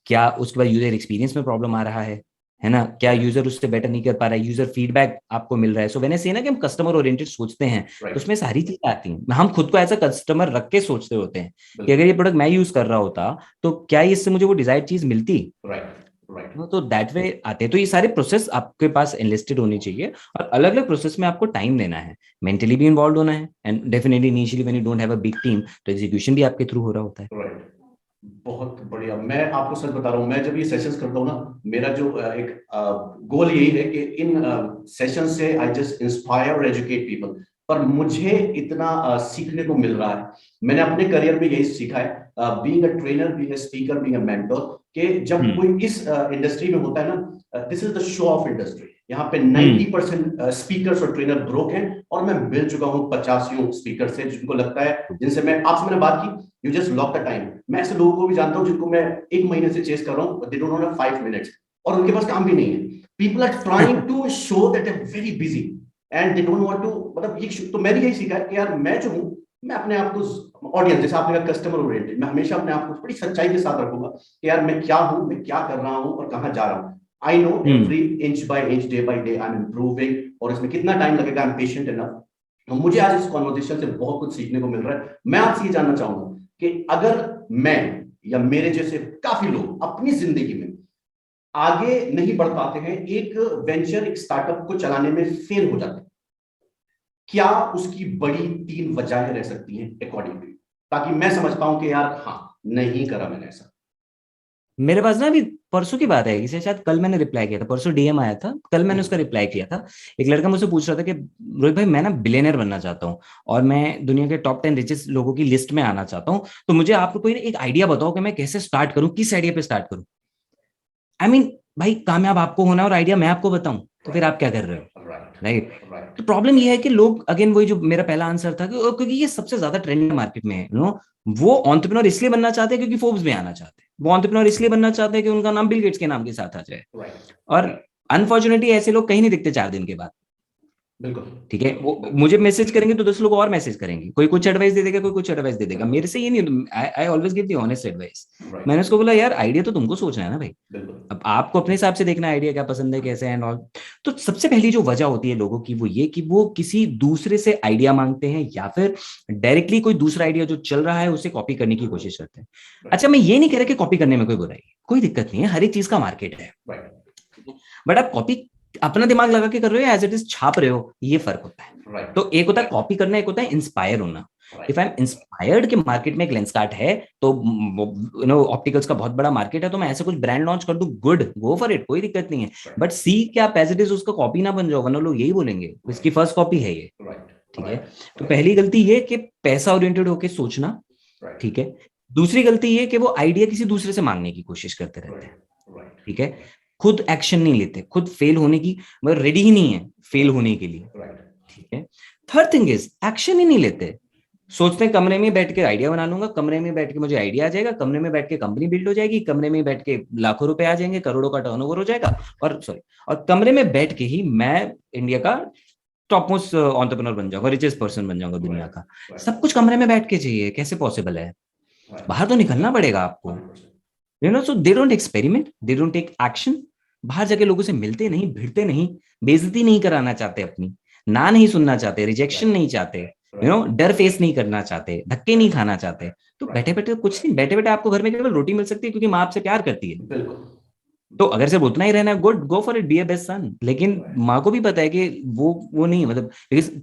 क्या उसके बाद यूजर एक्सपीरियंस में प्रॉब्लम आ रहा है, है ना, क्या यूजर उससे बेटर नहीं कर पा रहा है, यूजर फीडबैक आपको मिल रहा है। सो मैंने से ना कि हम कस्टमर ओरिएंटेड सोचते हैं, तो उसमें सारी चीजें आती हैं। हम खुद को एज अ कस्टमर रख के सोचते होते हैं कि अगर ये प्रोडक्ट मैं यूज कर रहा होता तो क्या इससे मुझे वो डिजायर्ड चीज मिलती। तो दैट वे आते हैं। तो ये सारे प्रोसेस आपके पास एनलिस्टेड होनी चाहिए, और अलग अलग प्रोसेस में आपको टाइम देना है, मेंटली भी इन्वॉल्व होना है, and definitely initially when you don't have a big team तो एग्जीक्यूशन भी आपके थ्रू हो रहा होता है। बहुत बढ़िया। मैं आपको सच बता रहा हूँ, मैं जब ये सेशंस करता हूँ ना, मेरा जो एक गोल यही है कि इन सेशन से आई जस्ट इंस्पायर और एजुकेट पीपल। पर मुझे इतना सीखने को मिल रहा है। मैंने अपने करियर में यही सीखा है, being a trainer, being a speaker, being a mentor, कि जब कोई इस इंडस्ट्री में होता है ना, this is the show off industry. यहाँ पे 90% स्पीकर्स और ट्रेनर ब्रोक हैं, और मैं मिल चुका हूँ 85 स्पीकर से, जिनको लगता है, जिनसे मैं आपसे मैंने बात की, you just lock the time. मैं ऐसे लोगों को भी जानता हूँ जिनको मैं 1 महीने से चेस कर रहा हूँ, दे डोंट हैव 5 मिनट्स, और उनके पास काम भी नहीं है। People are trying to show that I am very busy and they don't want to, मतलब ये तो मैंने यही सीखा है कि यार मैं जो हूँ, मैं अपने आप को ऑडियंस, जैसे आपने कहा कस्टमर ओरिएंटेड, मैं हमेशा अपने आप को बड़ी सच्चाई के साथ रखूंगा कि यार मैं क्या हूँ, मैं क्या कर रहा हूँ और कहाँ जा रहा हूँ। I know every inch by inch, day by day I am improving, और इसमें कितना टाइम लगेगा, आई एम पेशेंट इनफ। तो मुझे आज इस कॉन्वर्सेशन से बहुत कुछ सीखने को मिल रहा है। मैं आपसे ये जानना चाहूंगा कि अगर मैं या मेरे जैसे काफी लोग अपनी जिंदगी में आगे नहीं बढ़ पाते हैं, एक वेंचर, एक स्टार्टअप को चलाने में फेल हो जाते हैं, क्या उसकी बड़ी 3 वजहें रह सकती हैं अकॉर्डिंग टू, ताकि मैं समझ पाऊं कि यार हाँ, नहीं करा मैंने ऐसा। मेरे पास ना अभी परसों की बात है, इसे शायद कल मैंने रिप्लाई किया था, परसों डीएम आया था, कल मैंने उसका रिप्लाई किया था। एक लड़का मुझसे पूछ रहा था कि रोहित भाई मैं ना बिलियनर बनना चाहता हूँ, और मैं दुनिया के टॉप 10 रिचेस्ट लोगों की लिस्ट में आना चाहता हूँ, तो मुझे आप कोई एक आइडिया बताओ कि मैं कैसे स्टार्ट करूँ, किस आइडिया पे स्टार्ट करूँ। आई मीन भाई, कामयाब आपको होना और आइडिया मैं आपको बताऊं, तो फिर आप क्या कर रहे हो, राइट। तो प्रॉब्लम ये है कि लोग, अगेन वही जो मेरा पहला आंसर था, कि क्योंकि ये सबसे ज्यादा ट्रेंड मार्केट में है, वो एंटरप्रेन्योर इसलिए बनना चाहते हैं क्योंकि फोर्ब्स में आना चाहते हैं, वो एंटरप्रेन्योर इसलिए बनना चाहते हैं कि उनका नाम बिल गेट्स के नाम के साथ आ जाए। और अनफॉर्चुनेटली ऐसे लोग कहीं नहीं दिखते 4 दिन के बाद। बिल्कुल ठीक है, वो मुझे मैसेज करेंगे तो 10 लोग और मैसेज करेंगे, कोई कुछ एडवाइस दे देगा, कोई कुछ एडवाइस दे देगा। मेरे से ये नहीं, I always give the honest advice. मैंने उसको बोला यार आइडिया तो तुमको सोचना है ना भाई, अब आपको अपने हिसाब से देखना आइडिया क्या पसंद है, कैसे एंड ऑल। तो सबसे पहली जो वजह होती है लोगों की, वो ये कि वो किसी दूसरे से आइडिया मांगते हैं, या फिर डायरेक्टली कोई दूसरा आइडिया जो चल रहा है उसे कॉपी करने की कोशिश करते हैं। अच्छा, मैं ये नहीं कह रहा कि कॉपी करने में कोई बुराई है, कोई दिक्कत नहीं है, हर एक चीज का मार्केट है, बट आप कॉपी अपना दिमाग लगा के कर रहे हो, एज इट इज छाप रहे हो, ये फर्क होता है। तो एक होता है कॉपी करना, एक होता है इंस्पायर होना। इफ आई एम इंस्पायर्ड के मार्केट में एक लेंसकार्ट है, तो ऑप्टिकल्स का बहुत बड़ा मार्केट है, तो मैं ऐसे कुछ ब्रांड लॉन्च कर दूं, गुड, गो फॉर इट, कोई दिक्कत नहीं है। बट सी क्या आप एज इट इज उसका कॉपी ना बन जाओ, वरना लोग यही बोलेंगे इसकी फर्स्ट कॉपी है ये। ठीक है, तो पहली गलती ये कि पैसा ओरिएंटेड होकर सोचना। ठीक है, दूसरी गलती ये कि वो आइडिया किसी दूसरे से मांगने की कोशिश करते रहते हैं। ठीक है, खुद एक्शन नहीं लेते, खुद फेल होने की मतलब रेडी ही नहीं है फेल होने के लिए। ठीक है, थर्ड थिंग इज एक्शन ही नहीं लेते, सोचते हैं कमरे में बैठ के आइडिया बना लूंगा, कमरे में बैठ के मुझे आइडिया आ जाएगा, कमरे में बैठ के कंपनी बिल्ड हो जाएगी, कमरे में बैठ के लाखों रुपए आ जाएंगे, करोड़ों का टर्नओवर हो जाएगा, और सॉरी, और कमरे में बैठ के ही मैं इंडिया का टॉप मोस्ट एंटरप्रेन्योर बन जाऊंगा, रिचेस्ट पर्सन बन जाऊंगा दुनिया का। सब कुछ कमरे में बैठ के चाहिए, कैसे पॉसिबल है? बाहर तो निकलना पड़ेगा आपको, so they don't experiment, they don't take action. बाहर जाके लोगों से मिलते नहीं, भिड़ते नहीं, बेइज्जती नहीं कराना चाहते अपनी, ना नहीं सुनना चाहते, रिजेक्शन नहीं चाहते, डर फेस नहीं करना चाहते, धक्के नहीं खाना चाहते। तो बैठे बैठे कुछ नहीं, बैठे बैठे आपको घर में केवल रोटी मिल सकती है क्योंकि माँ आपसे प्यार करती है। तो अगर सिर्फ उतना ही रहना है, good, go for it, be a best सन। लेकिन माँ को भी पता है कि वो नहीं, मतलब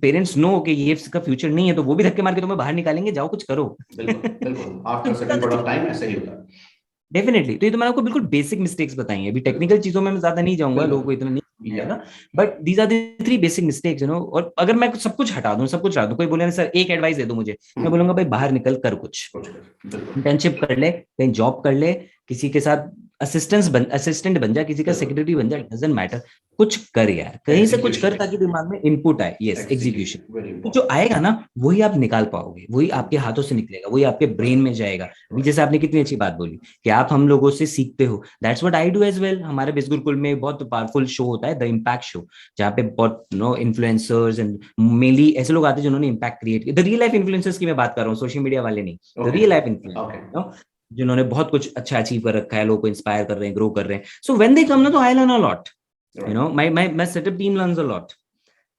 पेरेंट्स नो कि ये इसका फ्यूचर नहीं है, तो वो भी धक्के मार के तुम्हें बाहर निकालेंगे, जाओ कुछ करो। बिल्कुल after certain point of time ऐसा ही होता है। डेफिनेटली। तो ये तो मैंने आपको बिल्कुल बेसिक मिस्टेक्स बताई हैं, अभी टेक्निकल चीजों में मैं ज्यादा नहीं जाऊंगा, लोगों को इतना नहीं समझाएगा, but these are the 3 basic mistakes, और अगर मैं सब कुछ हटा दूं, सब कुछ हटा दूं, कोई बोले ना सर एक एडवाइस दे दो मुझे, मैं बोलूंगा भाई बाहर निकल कर कुछ इंटर्नशिप कर ले, कहीं जॉब कर ले, किसी के साथ असिस्टेंट बन जा, किसी का सेक्रेटरी बन जा, डजंट मैटर, कुछ कर यार, कहीं से कुछ कर, ताकि दिमाग में इनपुट आए। Yes, execution. तो जो आएगा ना वही आप निकाल पाओगे, वही आपके हाथों से निकलेगा, वही आपके ब्रेन में जाएगा। अभी जैसे आपने कितनी अच्छी बात बोली कि आप हम लोगों से सीखते हो, that's what I do as well. हमारे बिज गुरुकुल में बहुत पावरफुल शो होता है, द इम्पैक्ट शो, जहाँ पे बहुत इन्फ्लुएंसर्स एंड मेनली ऐसे लोग आते हैं जिन्होंने इम्पैक्ट क्रिएट किया। द रियल लाइफ इन्फ्लुएंसर्स की मैं बात कर रहा हूँ, सोशल मीडिया वाले नहीं, द रियल लाइफ इन्फ्लुएंसर। जिन्होंने बहुत कुछ अच्छा अचीव कर रखा है, लोगों को इंस्पायर कर रहे हैं, ग्रो कर रहे हैं. सो व्हेन दे कम ना, तो I learn a lot. Right my setup team learns a lot.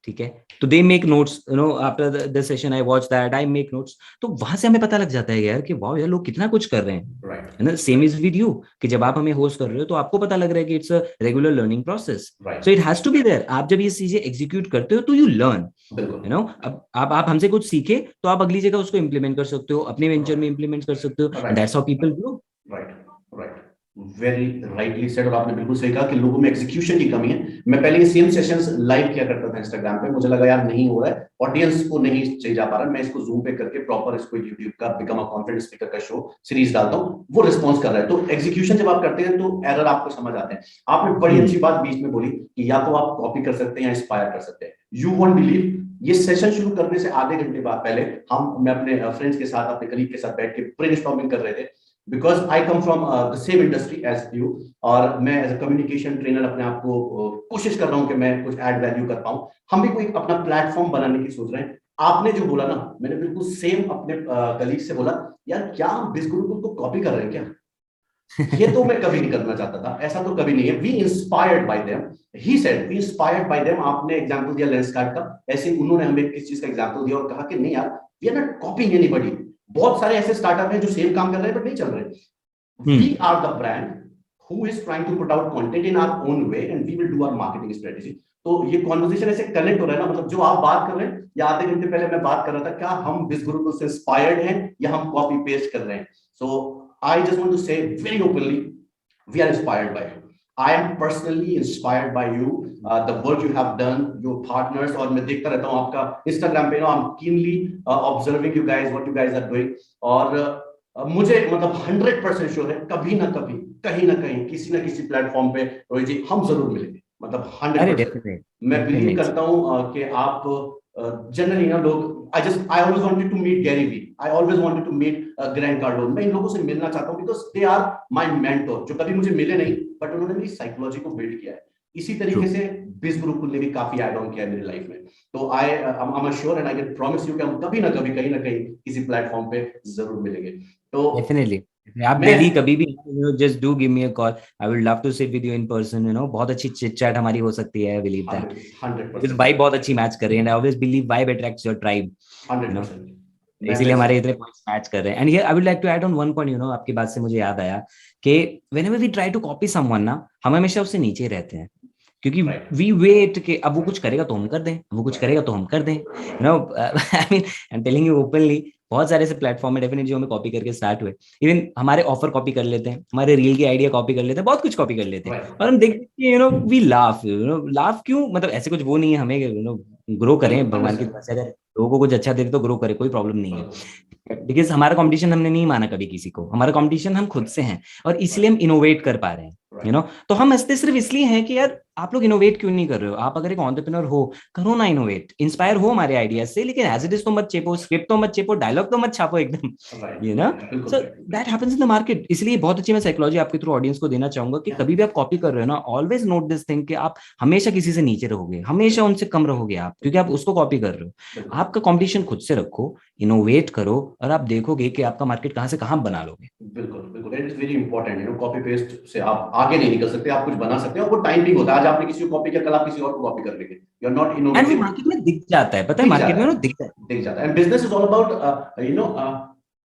ठीक है. तो they make notes, after the session I watch that, I make notes. तो वहां से हमें पता लग जाता है यार कि वाह यार, लोग कितना कुछ कर रहे हैं. राइट है ना. सेम इज विद यू, कि जब आप हमें होस्ट कर रहे हो तो आपको पता लग रहा है कि it's a regular learning process. So right it has to be there. आप जब ये चीजें एग्जीक्यूट करते हो तो यू लर्न. बिल्कुल अब आप हमसे कुछ सीखे तो आप अगली जगह उसको इंप्लीमेंट कर सकते हो, अपने वेंचर में इंप्लीमेंट कर सकते हो. And right that's how people grow. Right right very rightly said. और आपने बिल्कुल सही कहा कि लोगों में एग्जीक्यूशन की कमी है. मैं पहले ये सेम सेशंस लाइव किया करता था इंस्टाग्राम पे, मुझे लगा यार नहीं हो रहा है, ऑडियंस को नहीं सही जा पा रहा, मैं इसको जूम पे करके प्रॉपर इसको यूट्यूब का बिकम अ कॉन्फिडेंट स्पीकर का शो सीरीज डालता हूँ, वो रिस्पॉन्स कर रहा है. तो एग्जीक्यूशन जब आप करते हैं तो एरर आपको समझ आते हैं. आपने बड़ी अच्छी बात बीच में बोली कि या तो आप कॉपी कर सकते हैं या इंस्पायर कर सकते हैं. यू वोंट बिलीव, ये सेशन शुरू करने से आधे घंटे बाद पहले मैं अपने फ्रेंड्स के साथ, अपने कलीग के साथ बैठ के ब्रेनस्टॉर्मिंग कर रहे थे. Because I come from the same industry as you, और मैं एज अ कम्युनिकेशन ट्रेनर अपने आप को कोशिश कर रहा हूं कि मैं कुछ ऐड वैल्यू कर पाऊं. हम भी कोई अपना प्लेटफॉर्म बनाने की सोच रहे हैं. आपने जो बोला ना, मैंने बिल्कुल सेम अपने कलीग से बोला, यार क्या हम बिस गुरुकुल को कॉपी कर रहे हैं क्या? ये तो मैं कभी नहीं करना चाहता था, ऐसा तो कभी नहीं है. We inspired by them, he said we inspired by them. आपने एग्जांपल दिया लेंसकार्ट का, ऐसे उन्होंने हमें किस चीज का एग्जांपल दिया और कहा कि नहीं यार, we are not copying anybody. बहुत सारे ऐसे स्टार्टअप हैं जो सेम काम कर रहे हैं बट नहीं चल रहे. We are the brand who is trying to put out content in our own way and we will do our marketing strategy. तो ये कॉन्वर्सेशन ऐसे कनेक्ट हो रहा है ना, मतलब जो आप बात कर रहे हैं या आधे घंटे पहले मैं बात कर रहा था, क्या हम बिस गुरुकुल से इंस्पायर्ड हैं या हम कॉपी पेस्ट कर रहे हैं? So I just want to say very openly, we are inspired by you. I am personally inspired by you, the work you have done, your partners. और मैं देखता रहता हूँ आपका Instagram पे, I'm keenly observing you guys, what you guys are doing. और मुझे मतलब 100% श्योर है, कभी ना कभी, कहीं ना कहीं, किसी ना किसी प्लेटफॉर्म पे रोहित जी हम जरूर मिलेंगे. मतलब अरे 100% डेफिनेट, मैं बिलीव डेफिनेट. करता हूँ कि आप जनरली ना लोग, I always wanted to meet Gary Vee, I always wanted to meet Grant Cardone. मैं इन लोगों से मिलना चाहता हूँ because they are my mentor, जो कभी मुझे मिले नहीं बट उन्होंने मेरी साइकोलॉजी को बिल्ड किया है. इसी तरीके से बिस गुरुकुल ने भी काफी ऐड ऑन किया है मेरी लाइफ में. तो I am sure and I can promise you कि हम कभी ना कभी, कहीं ना कहीं, किसी प्लेटफॉर्म पे जरूर मिलेंगे. तो डेफिनेटली. आप मैं दिल्ली कभी भी, just do give me a call. I would love to sit with you in person. बहुत अच्छी चिट चैट हमारी हो सकती है. I believe that. 100% because vibe बहुत अच्छी मैच कर रही है. And I always believe vibe attracts your tribe. You know 100%. मैं इसीलिए मैं हमारे इतने पॉइंट्स मैच कर रहे हैं. And here I would like to add on one point. आपकी बात से मुझे याद आया कि whenever we try to copy someone ना, हम हमेशा उससे नीचे रहते हैं. क्योंकि राइट वी वेट कि अब वो कुछ करेगा तो हम कर दें, वो कुछ राइट करेगा तो हम कर दें. I mean, I am telling you openly, बहुत सारे ऐसे प्लेटफॉर्म है डेफिनेटली जो हमें कॉपी करके स्टार्ट हुए. इवन हमारे ऑफर कॉपी कर लेते हैं, हमारे रील की आइडिया कॉपी कर लेते हैं, बहुत कुछ कॉपी कर लेते हैं. राइट और हम देखते हैं वी लाफ. लाफ क्यों? मतलब ऐसे कुछ वो नहीं है हमें, ग्रो करें बिल्कुल भगवान की अंडरस्टैंड. तरफ से. अगर लोगों को कुछ अच्छा दे तो ग्रो करे, कोई प्रॉब्लम नहीं है. बिल्कुल बिकॉज हमारा कंपटीशन हमने नहीं माना कभी किसी को. हमारा कंपटीशन हम खुद से हैं. और इसलिए हम राइट इनोवेट कर पा रहे हैं. राइट तो हम हंसते सिर्फ इसलिए हैं कि यार आप लोग इनोवेट क्यों नहीं कर रहे हो? आप अगर एक एंटरप्रेन्योर हो, करो ना इनोवेट, इंस्पायर हो हमारे आइडियाज से. लेकिन एज इट इज तो मत चेपो, स्क्रिप्ट तो मत चेपो, डायलॉग तो मत छापो एकदम. राइट यू नो राइट बिल्कुल so right. That happens in the market. इसलिए बहुत अच्छी मैं साइकोलॉजी आपके थ्रू ऑडियंस को देना चाहूंगा कि कभी भी आप कॉपी कर रहे हो ना, ऑलवेज नोट दिस थिंग कि आप हमेशा किसी से नीचे रहोगे, हमेशा उनसे कम रहोगे आप, क्योंकि आप उसको कॉपी कर रहे हो. बिल्कुल आपका कंपटीशन खुद से रखो, इनोवेट करो, और आप देखोगे कि आपका मार्केट कहाँ से कहाँ बना लोगे. बिल्कुल बिल्कुल. It is very important. Copy paste से आप आगे नहीं निकल सकते, आप कुछ बना सकते हैं और वो टाइमिंग होता है. आज आपने किसी को कॉपी किया, कल आप किसी और को कॉपी कर लेंगे. यू आर नॉट एंड वो इनोवेटिव. मार्केट में दिख जाता है, पता है, दिख मार्केट जाता में है, दिखता है. दिख जाता है. And business is all about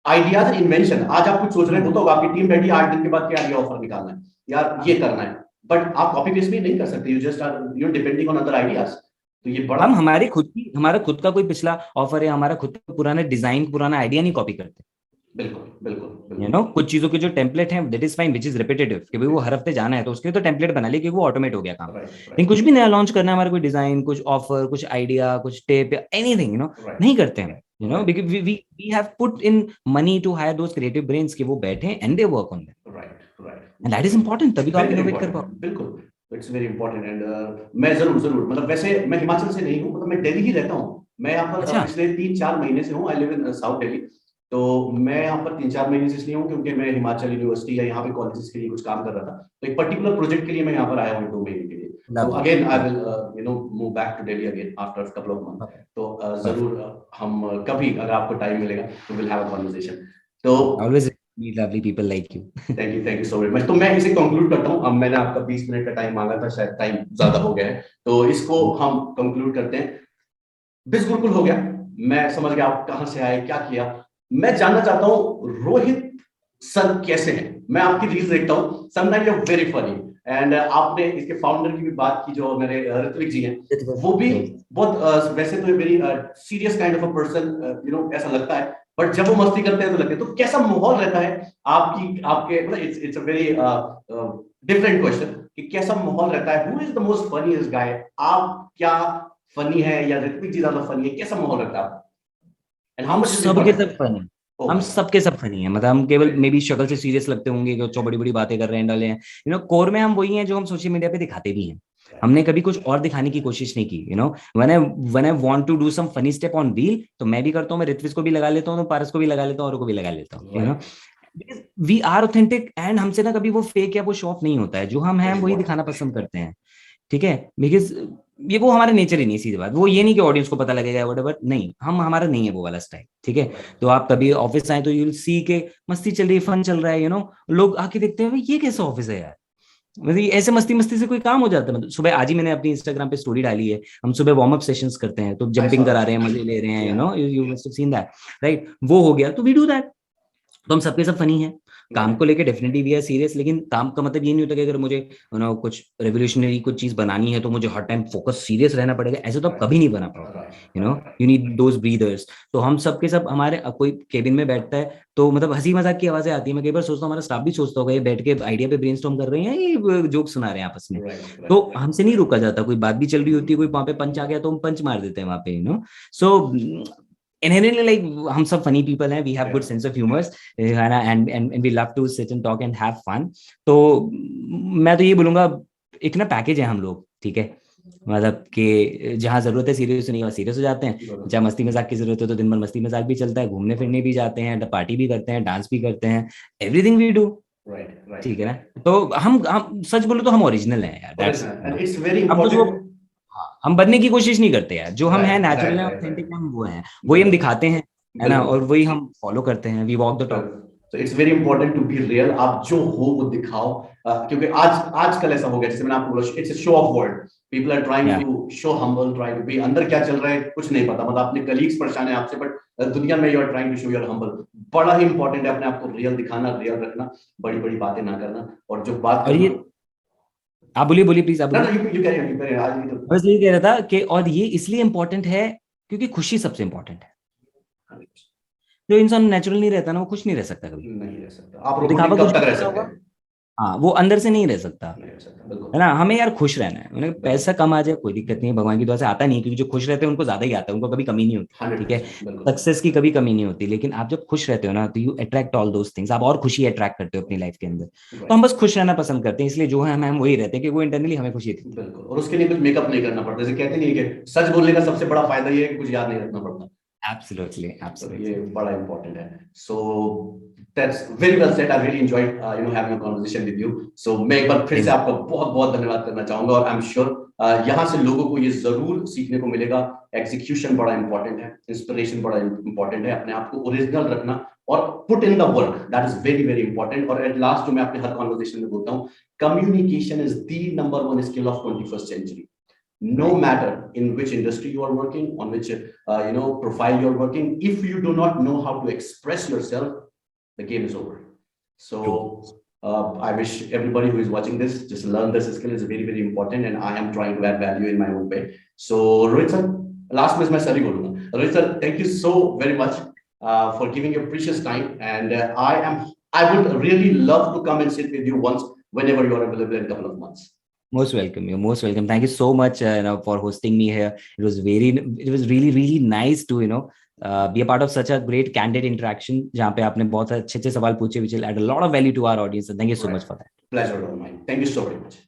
ideas and invention. आज आप कुछ सोच रहे हैं, होता होगा आपकी टीम बैठी 8 दिन के बाद क्या ये ऑफर निकालना है, यार ये करना है, बट आप कॉपी पेस्ट भी नहीं कर सकते. You just are depending on other ideas. तो ये बड़ा हम हमारा खुद का कोई पिछला ऑफर है, हमारा खुद का पुराना डिजाइन, पुराना आइडिया नहीं कॉपी करते. बिल्कुल बिल्कुल बिल्कुल. कुछ चीजों के जो टेम्पलेट हैं, that is fine, which is repetitive, कि भाई वो हर हफ्ते जाना है तो उसके लिए तो टेम्पलेट बना लिया क्योंकि वो ऑटोमेट हो गया काम. राइट लेकिन राइट कुछ भी नया लॉन्च करना है, हमारा कोई डिजाइन, कुछ ऑफर, कुछ आइडिया, कुछ टेप या एनीथिंग, राइट नहीं करते हैं. Right because we have put in money to hire those creative brains कि वो बैठे and they work on that. Right right. And that is important, तभी तो आप वेरी वेरी इनोवेट कर इंपॉर्टेंट. पाओ. बिल्कुल. It's very important. एंड मैं जरूर जरूर, मतलब वैसे मैं हिमाचल से नहीं हूँ, मतलब मैं दिल्ली ही रहता हूँ. मैं यहाँ पर अच्छा. पिछले 3-4 महीने से हूँ. I live in south Delhi. तो मैं यहाँ पर 3-4 महीने से इसलिए हूँ क्योंकि मैं हिमाचल यूनिवर्सिटी या यहाँ पे कॉलेजेस के लिए कुछ काम कर रहा था. तो एक पर्टिकुलर प्रोजेक्ट के लिए मैं यहाँ पर आया हूँ 2 महीने के लिए. तो Lovely. Again I will move back to Delhi again after couple of month. Okay. तो Perfect. जरूर हम कभी, अगर आपको टाइम मिलेगा तो विल हैव अ कन्वर्सेशन. तो Always meet lovely people like you. Thank you so very much. तो मैं इसे कंक्लूड करता हूँ। अब मैंने आपका 20 मिनट का टाइम मांगा था, शायद टाइम ज्यादा हो गया है, तो इसको हम कंक्लूड करते हैं। बिल्कुल हो गया, मैं समझ गया आप कहां से आए, क्या किया। मैं जानना चाहता हूँ रोहित सर कैसे हैं। मैं आपकी रील्स देखता हूँ, sometime you are very funny, and आपने इसके फाउंडर की भी बात की जो मेरे ऋत्विक जी हैं, वो भी बहुत वैसे तो very serious kind of a person, you know, ऐसा लगता है, बट जब वो मस्ती करते हैं तो लगते हैं। तो कैसा माहौल रहता है आपकी आपके, मतलब it's a very different question कि कैसा माहौल रहता है। Who is the most funniest guy? आप क्या फनी है या ऋत्विक जी ज्यादा फनी है? कैसा माहौल रहता है? एंड हाउ हम मच इज सबके इम्पोर्टेंट? सब फनी, हम ओके, सबके सब फनी है। मतलब हम केवल मे बी शक्ल से सीरियस लगते होंगे कि अच्छा बड़ी बड़ी बातें कर रहे हैं, डाले हैं, कोर में हम वही हैं जो हम सोशल मीडिया पे दिखाते भी हैं। हमने कभी कुछ और दिखाने की कोशिश नहीं की। When I want to do some funny step on reel, तो मैं भी करता हूँ, मैं ऋत्विक को भी लगा लेता हूँ, तो पारस को भी लगा लेता हूँ, और को भी लगा लेता हूँ। वी आर ऑथेंटिक, एंड हमसे ना कभी वो फेक या वो शो ऑफ नहीं होता है। जो हम हैं वही दिखाना पसंद करते हैं। ठीक है, बिकॉज ये वो हमारा नेचर ही नहीं, सीधी बात। वो ये नहीं कि ऑडियंस को पता लगेगा व्हाटएवर, नहीं, हम हमारा नहीं है वो वाला स्टाइल। ठीक है, तो आप कभी ऑफिस आए तो यू विल सी के मस्ती चल रही है, फन चल रहा है, लोग आके देखते हैं ये कैसा ऑफिस है यार। मतलब ऐसे मस्ती मस्ती से कोई काम हो जाता है। मतलब सुबह आज ही मैंने अपनी इंस्टाग्राम पे स्टोरी डाली है, हम सुबह वार्म अप सेशंस करते हैं, तो जंपिंग करा रहे हैं, मजे ले रहे हैं, you must have seen that, right? वो हो गया तो वी डू दैट। तो हम सबके सब फनी हैं। काम को लेके डेफिनेटली भी है सीरियस, लेकिन काम का मतलब ये नहीं होता कि अगर मुझे कुछ रेवोल्यूशनरी कुछ चीज बनानी है तो मुझे हर टाइम फोकस सीरियस रहना पड़ेगा। ऐसे तो आप कभी नहीं बना पाओगे। You need those breathers. तो हम सबके सब हमारे कोई केबिन में बैठता है तो मतलब हंसी मजाक की आवाजें आती है। मैं कई बार सोचता हूँ हमारा स्टाफ भी सोचता होगा ये बैठ के आइडिया पे ब्रेनस्टॉर्म कर रहे हैं, ये जोक सुना रहे हैं आपस में। तो हमसे नहीं रुका जाता। कोई बात भी चल रही होती है, कोई वहां पे पंच आ गया तो हम पंच मार देते हैं वहां पे। सो inherently, like, हम सब funny people हैं, we have good sense of humors, है ना, and we love to sit and talk and have fun. तो मैं तो ये बोलूंगा, एक ना पैकेज है हम लोग, ठीक है। मतलब कि जहाँ जरूरत है सीरियस होने की, वहाँ सीरियस हो जाते हैं। जहाँ मस्ती मजाक की जरूरत है तो दिन भर मस्ती मजाक भी चलता है, घूमने फिरने भी जाते हैं, पार्टी भी करते हैं, डांस भी करते हैं, एवरीथिंग वी डू। ठीक है ना। तो हम सच बोलो तो हम ओरिजिनल हैं यार, दैट्स इट्स वेरी हम तो जो, इंपॉर्टेंट। हाँ, हम बनने की कोशिश नहीं करते यार। जो हम हैं राइट नेचुरल राइट हैं, राइट ऑथेंटिक राइट हैं, हम वो हैं, वही हम दिखाते हैं, है ना, और वही हम फॉलो करते हैं। We walk the talk. तो it's very important to be real. आप जो हो वो दिखाओ, क्योंकि आजकल ऐसा हो गया, जैसे मैंने आपको बोला, it's a show off world. People are trying या to show humble, trying to be, अंदर क्या चल रहा है कुछ नहीं पता। मतलब अपने कलीग्स परेशान है आपसे, बट दुनिया में you are trying to show your humble. बड़ा ही इंपॉर्टेंट है अपने आप को रियल दिखाना, रियल रखना, बड़ी बड़ी बातें ना करना, और जो बात और करना। ये, आप बोलिए बोलिए प्लीज, आप ना बोलिए। ना, यू कैन आज भी तो। बस यही कह रहा था कि और ये इसलिए इंपॉर्टेंट है क्योंकि खुशी सबसे इंपॉर्टेंट है। जो इंसान नेचुरल नहीं रहता ना, वो खुश नहीं रह सकता कभी। नहीं रह सकता। आप वो दिखावा रोबोटिक कुछ कब भी तक रह कर रहा सकते होगा, हैं? हाँ, वो अंदर से नहीं रह सकता। नहीं रह सकता, बिल्कुल है ना। हमें यार खुश रहना है। उन्हें बिल्कुल। पैसा कम आ जाए कोई दिक्कत नहीं है, भगवान की दुआ से आता नहीं है, क्योंकि जो खुश रहते हैं उनको ज्यादा ही आता है, उनको कभी कमी नहीं होती। ठीक है, 100% बिल्कुल। सक्सेस की कभी कमी नहीं होती। लेकिन आप जब खुश रहते हो ना, तो you attract all those things. आप और खुशी अट्रैक्ट करते हो अपनी लाइफ के अंदर। तो हम बस खुश रहना पसंद करते हैं, इसलिए जो है हम वही रहते हैं कि वो इंटरनली हमें खुशी देती है। बिल्कुल, और उसके लिए कुछ मेकअप नहीं करना पड़ता। जैसे कहते नहीं है कि सच बोलने का सबसे बड़ा फायदा ये है कि कुछ याद नहीं रखना पड़ता। एब्सोल्युटली तो ये एब्सोल्युटली। बड़ा इंपॉर्टेंट है। So that's very well said. I really enjoyed having a conversation with you. सो मैं एक बार फिर से आपका बहुत बहुत धन्यवाद करना चाहूंगा, और आई एम श्योर यहाँ से लोगों को ये जरूर सीखने को मिलेगा। एग्जीक्यूशन बड़ा इंपॉर्टेंट है, इंस्पिरेशन बड़ा इंपॉर्टेंट है, अपने आप को ओरिजिनल रखना और put in the work, that is very very important. और एट लास्ट, जो मैं अपने हर कॉन्वर्सेशन में बोलता हूँ, communication is the number one skill of 21st century. No matter in which industry you are working, on which profile you are working, if you do not know how to express yourself, the game is over. So I wish everybody who is watching this just learn this skill. Is very very important, and I am trying to add value in my own way. So Rohit sir, last में मैं sorry बोलूँगा। Rohit sir, thank you so very much for giving your precious time, and I would really love to come and sit with you once, whenever you are available in a couple of months. Most welcome. You're most welcome. Thank you so much, for hosting me here. It was really, really nice to, be a part of such a great candid interaction. जहाँ पे आपने बहुत अच्छे अच्छे सवाल पूछे, which will add a lot of value to our audience. So thank you so much for that. Pleasure of mine. Thank you so very much.